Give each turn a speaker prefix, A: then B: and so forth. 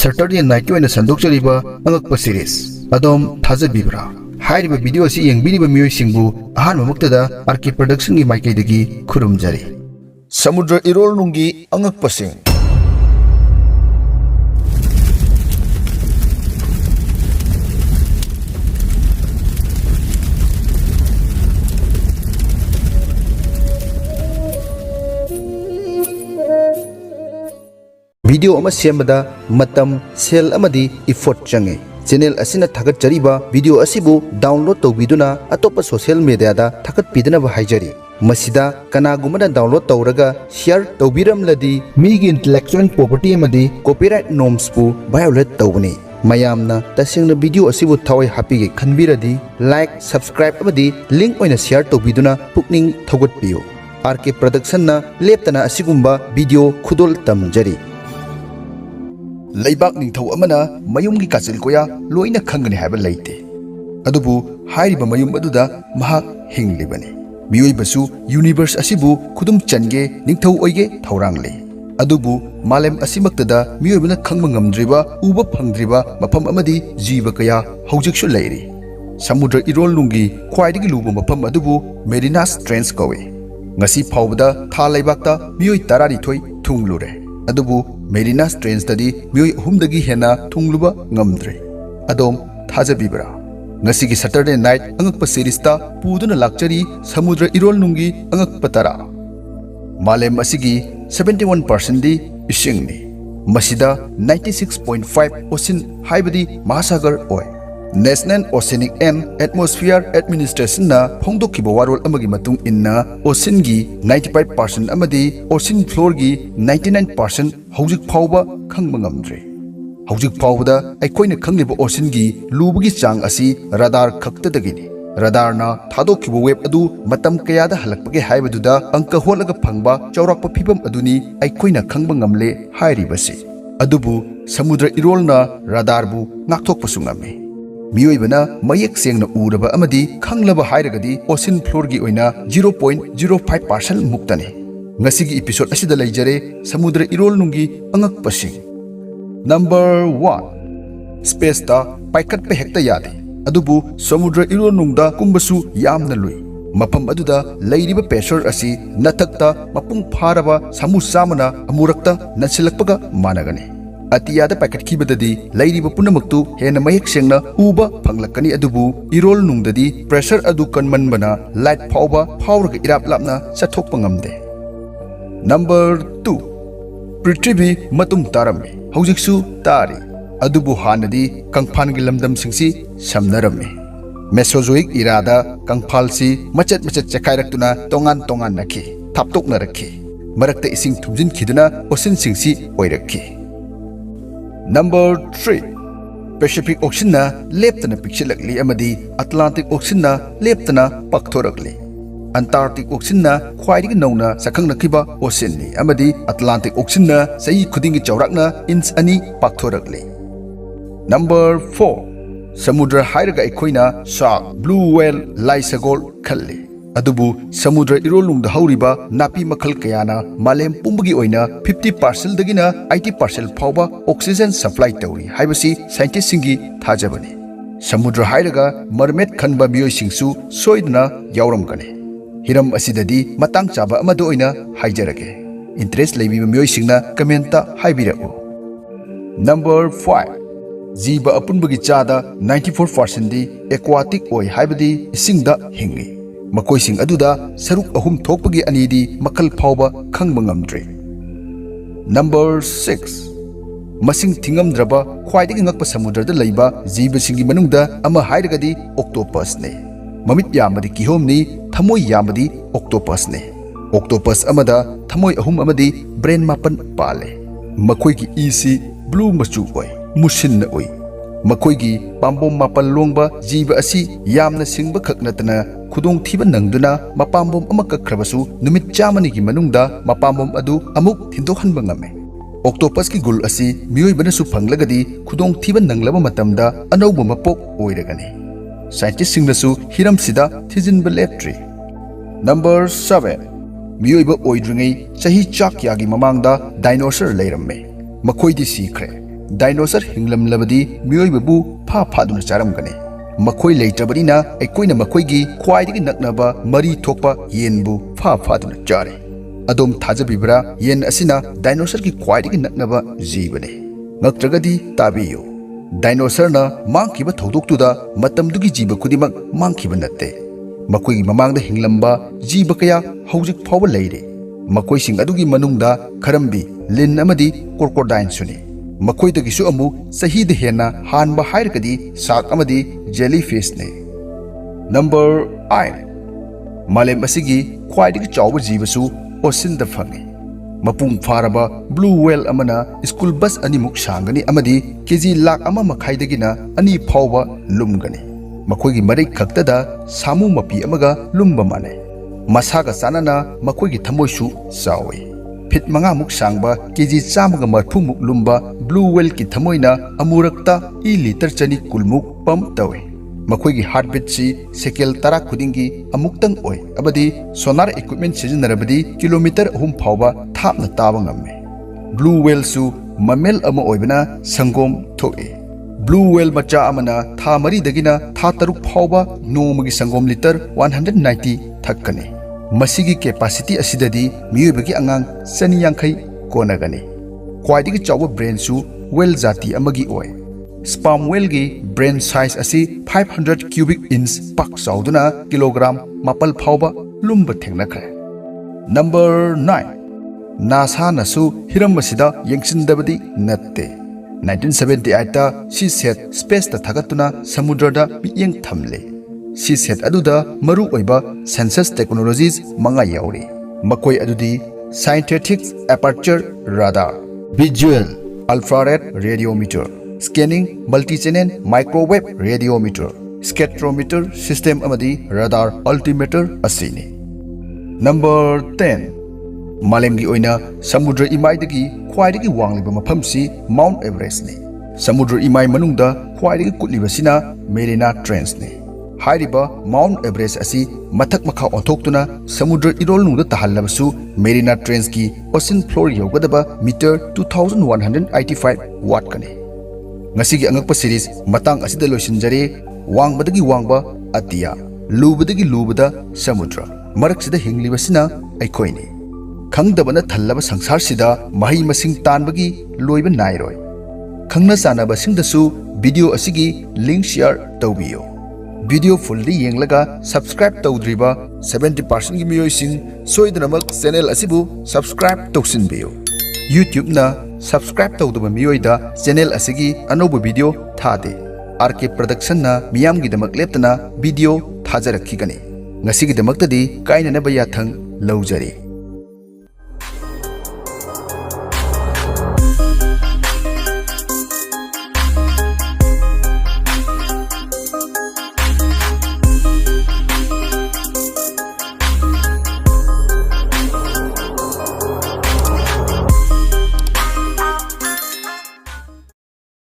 A: Saturday night की संदोक्चरीबा अंगक्पा series अदोम थाजबीब्रा हाइरिबा video असी यंगबिरिबा मियोइसिंगबु अहानबमक्तदा R K production की माइकैदगी खुरुमजरी
B: समुद्र इरोल नुंगी अंगक्पसिंग
A: वीडियो अमा सेमदा मतम सेल अमदी इफोर्ट चंगे चैनल असिना थागत जरीबा वीडियो असिबु डाउनलोड तौबिदुना अतोप्पा सोशल मीडियादा थागत पिदनबा हाइजरी मसिदा कनागुमना डाउनलोड तौरगा शेयर तौबिरमलदी मीगी इंटेलेक्चुअल प्रॉपर्टी अमदी कॉपीराइट नॉर्म्स बु वायोलेट तौबनी मयामना तसेंगना वीडियो असिबु थावै हापिगे खनबिरदी लाइक सब्सक्राइब अमदी लिंक ओइना शेयर तौबिदुना पुकनिंग थौगतपियो आरके प्रोडक्शन ना लेप्तना असिगुम्बा वीडियो खुदोल तमजरी
B: लैबाक निंथौ अमना मयुमगी काचिल कोया लोइना खंगने हाइबा लैते अदुबु हाइरिबा मयुम अदुदा महाक हिंगलिबने मियोइबसु यूनिवर्स असिबु खुदुम चनगे निंथौ ओइगे थौरांगले अदुबु मालेम असिमक्तदा मियोइबना खंगबा ngamद्रिबा उबा फंगद्रिबा मफम अमदी जीव कया हौजिकसु लैरि समुद्र इरोल नुंगी ख्वाइदगी लुबा मफम अदुबु मेरिनास ट्रेंच कवे ngasi फावबदा था लैबाकता मियोइ 12 थुंगलुरे अदुबु मेरिनास ट्रेंच तदी मियोइ अहुमदगी हेना थुंगलुबा ngamद्रे अदोम थाजबीब्रा ngasi की सैटरडे नाइट अंगक्पा सीरीजता पुदुना लाक्चरी समुद्र इरोल नुंगी अंगक्पा तरा मालेम असिगी 71% दी इसिंगनी मसिदा 96.5 ओसिन हाइबदी महासागर ओय नेशनल ओशिनिक एंड एटमॉस्फेयर एडमिनिस्ट्रेशन ना फोंदोखिबा वारोल अमगी मतुंग इन्ना ओशिन की 95% अमदी ओशिन फ्लोर की 99% हौजिक फावबा खंगबा ngamद्रे हौजिक फावबदा अखोइना खंगलिबा ओशिन की लुबगी चांग असी रडार खक्तदगिनी रडार ना थादोखिबा वेब अदु मतम कयादा हलकपगे हाइबदुदा अंक होलगा फंगबा चौराकपा फिबम अदुनी अखोइना खंगबा ngamले हाइरिबसी अदुबु समुद्र इरोल ना रडारबु नाक्थोकपसु ngame मियोइबना मयेक सेंगना उरबा अमदी खंगलबा हाइरगदी ओशिन फ्लोर की ओइना 0.05% मुक्तने ngasi एपिसोड असिदा लैजरे समुद्र इरोल नुंगी अंगक्पसिंग नंबर 1 स्पेस ता पाइकट पे हेक्ता यादे अदुबु समुद्र इरोल नुंगदा कुंबसु यामना लुई मफम अदुदा लैरिबा प्रेशर असि नथक्ता मपुंग फारबा सामु सामना अमुरक्ता नसिलकपगा मानगने अतियादा पैकेट खीबददी लैरिबा पुनमक्तु हेना मयेक सेंगना उबा फंगलकनी अदुबु इरोल नुंगददी प्रेशर अदु कनमनबना लाइट फावबा फावरग इराप लापना चथोकपा ngamदे नंबर 2 पृथ्वी मतुम तारमे हौजिकसु तारी अदुबु हानदी कंफानगी लमदम सिंगसी समनरमे मेसोजोइक इरादा कंफालसी मचत मचत चखाइरक्तुना तोंगान तोंगान नखि थापतोकना रखि मरक्ता इसिंग थुमजिन खिदुना ओशिन सिंगसी ओइरखि नंबर 3 पैसिफिक ओशन ना लेप्तना पिक्चलकली अमदी अटलांटिक ओशन ना लेप्तना पक्थोरकली अंटार्कटिक ओशन ना ख्वाइदगी नौना सखंगनखिबा ओशन नि अमदी अटलांटिक ओशन ना सही खुदिंगी चौराकना इंच अनि पक्थोरकली नंबर 4 समुद्र हाइरगा अखोइना शार्क ब्लू व्हेल लाइसगोल खल्ली अदुबु समुद्र इरोलुंगदा हौरिबा नापी मखल कयाना मालेम पुंबगी ओइना 50% दगिना 80% फावबा ऑक्सीजन सप्लाई तौरी हाइबसी साइंटिस्ट सिंगी थाजबने समुद्र हाइरगा मरमेड खनबा मियोइसिंगसु सोइदना यावरमगने हिरम असिददी मतंग चाबा अमदो ओइना हाइजरगे इंटरेस्ट लेबिबा मियोइसिंगना कमेंटा हाइबिरउ नंबर 5 जीव अपुनबगी चादा 94% दी एक्वाटिक ओइ हाइबदी इसिंगदा हिंगी मकोइसिंग अदुदा सरुक अहुम थोकपगी अनीदी मखल फावबा खंगबा ngamद्रे नंबर 6 मसिंग थिंगमद्रबा ख्वाइदगी ngakpa समुद्रदा लैबा जीवसिंगी मनुंगदा अमा हाइरगदी ऑक्टोपस ने ममित यामदी किहोमनी थमोय यामदी ऑक्टोपस ने ऑक्टोपस अमदा थमोय अहुम अमदी ब्रेन मापन पाले मखोइगी इसी ब्लू मचू ओय मुसिन ओय मखोइगी पाम्बोम मापल लोंगबा जीव असि यामना सिंगबा खकनतना खुदोंग थीबा नंगदुना मपाम्बोम अमा कखरबसु नुमित चामनिगी मनुंगदा मपाम्बोम अदु अमुक थिंदोखनबा ngame ऑक्टोपस की गुल असि मियोइबनसु फंगलगदी खुदोंग थीबा नंगलबा मतमदा अनौबा मपोक ओइरगने साइंटिस्ट सिंगनसु हिरमसिदा थिजिनबा लेप्ट्री नंबर 7 मियोइबा ओइद्रिङै चही चाक यागी ममांगदा डायनोसर लेरम्मे मखोइदी सीखरे डायनोसर हिंगलमलबदी मियोइबबु फा फादुना चारमगने मखोई लेइत्रबनिना अखोइना मखोइगी ख्वाइदगी नकनबा मरी थोकपा येनबु फा फादुना चारे अदोम थाजबिब्रा येन असिना डायनोसर की ख्वाइदगी नकनबा जीवने नत्रगदी ताबियो डायनोसरना मांखिबा थौदोक्तुदा मतमदुगी जीव खुदिमक मांखिबा नत्ते मखोइगी ममांगदा हिंगलंबा जीव कया हौजिक फावबा लेइरे मखोइसिंग अदुगी मनुंगदा खरंबी लिन अमदी क्रोकोडाइन सुनी मखोइदगिसु अमु सहीद हेना हानबा हाइरकदी साक अमदी जेलीफिश ने नंबर 8 मालेम असिगी ख्वाइदगी चावबा जीवसु ओसिन द फंगे मपुंग फारबा ब्लू व्हेल अमना स्कूल बस अनिमुक सांगनी अमदी केजी लाख अमा मखाइदगिना अनि फावबा लुमगनी मखोइगी मरै खक्तदा सामु मपी अमगा लुमबा माने मसागा सानाना मखोइगी थमोइसु चावे फिट मंगा मुक सांगबा केजी चामगा मरफु मुक लुमबा ब्लू व्हेल की थमोइना अमुरक्ता ई लीटर चनी कुलमुक पंप तवे मखोइगी हार्ट बीट सी सेकेल तरा खुदिंगी अमुक्तंग ओय अबदी सोनार इक्विपमेंट सिजनरबदी किलोमीटर 3 फावबा थापना ताबा ngame ब्लू व्हेल सु ममेल अमा ओइबना संगोम थोए ब्लू व्हेल मचा अमना था मरी दगिना था तरुक फावबा नोमगी संगोम लीटर 190 थक्कने मसीगी कैपेसिटी असिददी मियोबगी अंगांग सनी यांखै कोनगनी ख्वाइदगी चाव ब्रेन सु व्हेल जाति अमगी ओय स्पाम व्हेल की ब्रेन साइज असी 500 क्यूबिक इंच पाक चाउदुना किलोग्राम मापल फावबा लुम्ब थेंगनखरे नंबर 9 नासा नसु हिरम असिदा यंगसिनदबदी नत्ते 1978 ता सी सेट स्पेस ता थगतुना समुद्रदा मियंग थमले सी सेट अदुदा मरु ओइबा सेंसस टेक्नोलॉजीज मंगा यावरी मकोई अदुदी scientific aperture radar visual ultrared radiometer scanning multi channel microwave radiometer scatterometer system अमदी राडार अल्टीमीटर असिनी नंबर 10 मालेमगी ओइना समुद्र इमाइदगी ख्वाइदगी वांगलिबा मफमसी माउंट एवरेस्ट ने समुद्र इमाइ मनुंगदा ख्वाइदगी कुटलिबसिना मेरिना ट्रेंच ने हाइरिबा माउंट एवरेस्ट असी मथक मखा ओंथोक्तुना समुद्र इरोलनुंगदा तहल्लबसु मेरिना ट्रेंच की ओशन फ्लोर योगदबा मीटर 2185 वाट कने ngasi angakpa series matang asida loisinjare wangbadagi wangba atia lubadagi lubada samudra maraksida hinglibasina aikhoini khangdabana thallaba sangsar sida mahi masing tanbagi loiba nairoi khangna sanaba singdasu video asigi link share tawbiyo video fully yenglaga subscribe tawdriba 70% gi miyoising soidanamak channel asibu subscribe tawsinbiyo YouTube na subscribe tawdaba miyoida channel asigi anoba video thade RK production na miyam gi damak leptana video thajarakhi gani ngasi gi damak tadi kaina na baya thang laujari